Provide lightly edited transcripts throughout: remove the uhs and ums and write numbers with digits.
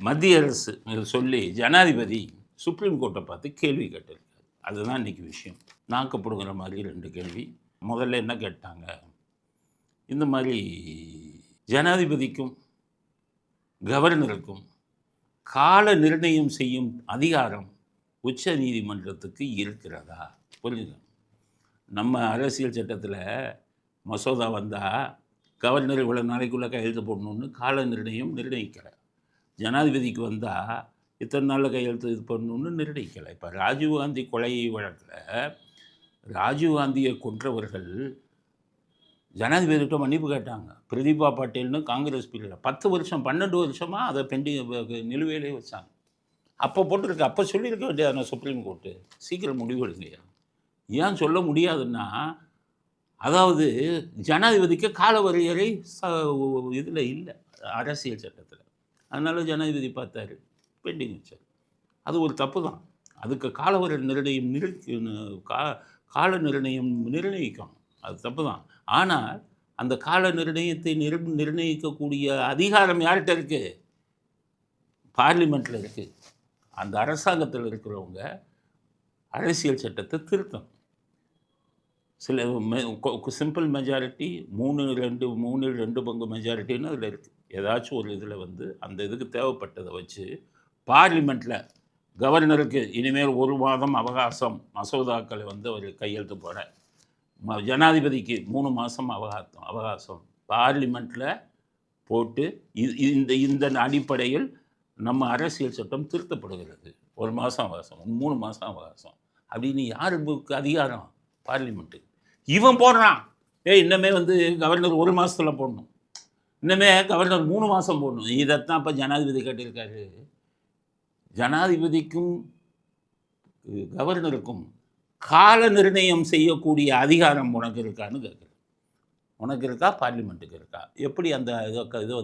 மத்திய அரசு சொல்லி ஜனாதிபதி சுப்ரீம் கோர்ட்டை பார்த்து கேள்வி கேட்டிருக்காரு. அதுதான் இன்றைக்கி விஷயம். நாக்கப்படுங்கிற மாதிரி 2 கேள்வி. முதல்ல என்ன கேட்டாங்க, இந்த மாதிரி ஜனாதிபதிக்கும் கவர்னருக்கும் கால நிர்ணயம் செய்யும் அதிகாரம் உச்ச நீதிமன்றத்துக்கு இருக்கிறதா? புரிஞ்சுங்க. நம்ம அரசியல் சட்டத்தில் மசோதா வந்தால் கவர்னர் இவ்வளோ நாளைக்குள்ளே கையெழுத்து போடணுன்னு கால நிர்ணயம் நிர்ணயிக்கலை. ஜனாதிபதிக்கு வந்தால் இத்தனை நாளில் கையெழுத்து இது பண்ணணுன்னு நிர்ணயிக்கலை. இப்போ ராஜீவ்காந்தி கொலை வழக்கில் ராஜீவ்காந்தியை கொன்றவர்கள் ஜனாதிபதிகிட்ட மன்னிப்பு கேட்டாங்க. பிரதீபா பாட்டீல்னு காங்கிரஸ் பீரியடில் 10 வருஷம் 12 வருஷமாக அதை பெண்டிங் நிலுவையிலே வச்சாங்க. அப்போ போட்டிருக்கு. அப்போ சொல்லியிருக்க வேண்டியது சுப்ரீம் கோர்ட்டு சீக்கிரம் முடிவெடுங்க. ஏன் சொல்ல முடியாதுன்னா, அதாவது ஜனாதிபதிக்கு கால வரையறை இதில் இல்லை அரசியல் சட்டத்தில். அதனால் ஜனாதிபதி பார்த்தாரு, பெண்டிங் வச்சார். அது ஒரு தப்பு தான். அதுக்கு காலவரை நிர்ணயம் கால நிர்ணயம் நிர்ணயிக்கணும், அது தப்பு தான். ஆனால் அந்த கால நிர்ணயத்தை நிர்ணயிக்கக்கூடிய அதிகாரம் யார்கிட்ட இருக்குது? பார்லிமெண்ட்டில் இருக்குது. அந்த அரசாங்கத்தில் இருக்கிறவங்க அரசியல் சட்டத்தை திருத்தம். சில சிம்பிள் மெஜாரிட்டி 3/2 பங்கு மெஜாரிட்டின்னு அதில் இருக்குது. ஏதாச்சும் ஒரு இதில் அந்த இதுக்கு தேவைப்பட்டதை வச்சு பார்லிமெண்ட்டில் கவர்னருக்கு இனிமேல் 1 மாதம் அவகாசம் மசோதாக்களை அவர் கையெழுத்து போட, ஜனாதிபதிக்கு 3 மாதம் அவகாசம் பார்லிமெண்ட்டில் போட்டு இந்த அடிப்படையில் நம்ம அரசியல் சட்டம் திருத்தப்படுகிறது. 1 மாதம் அவகாசம், 3 மாதம் அவகாசம் அப்படின்னு யாருக்கு அதிகாரம்? பார்லிமெண்ட்டு. இவன் போடுறான், இன்னமே கவர்னர் 1 மாதத்தில் போடணும், இன்னமே கவர்னர் 3 மாதம் போடணும். இதைத்தான் இப்போ ஜனாதிபதி கேட்டிருக்காரு. ஜனாதிபதிக்கும் கவர்னருக்கும் கால நிர்ணயம் செய்யக்கூடிய அதிகாரம் உனக்கு இருக்கான்னு கேட்குறேன். உனக்கு இருக்கா? பார்லிமெண்ட்டுக்கு இருக்கா? எப்படி அந்த இது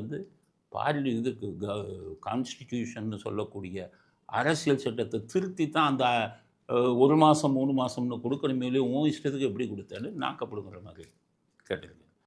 இதுக்கு கான்ஸ்டிடியூஷன் சொல்லக்கூடிய அரசியல் சட்டத்தை திருத்தி தான் அந்த 1 மாதம் 3 மாதம்னு கொடுக்கணுமே. உன் இஷ்டத்துக்கு எப்படி கொடுத்தாலும் நாக்கப்படுங்கிற மாதிரி கேட்டிருக்கேன்.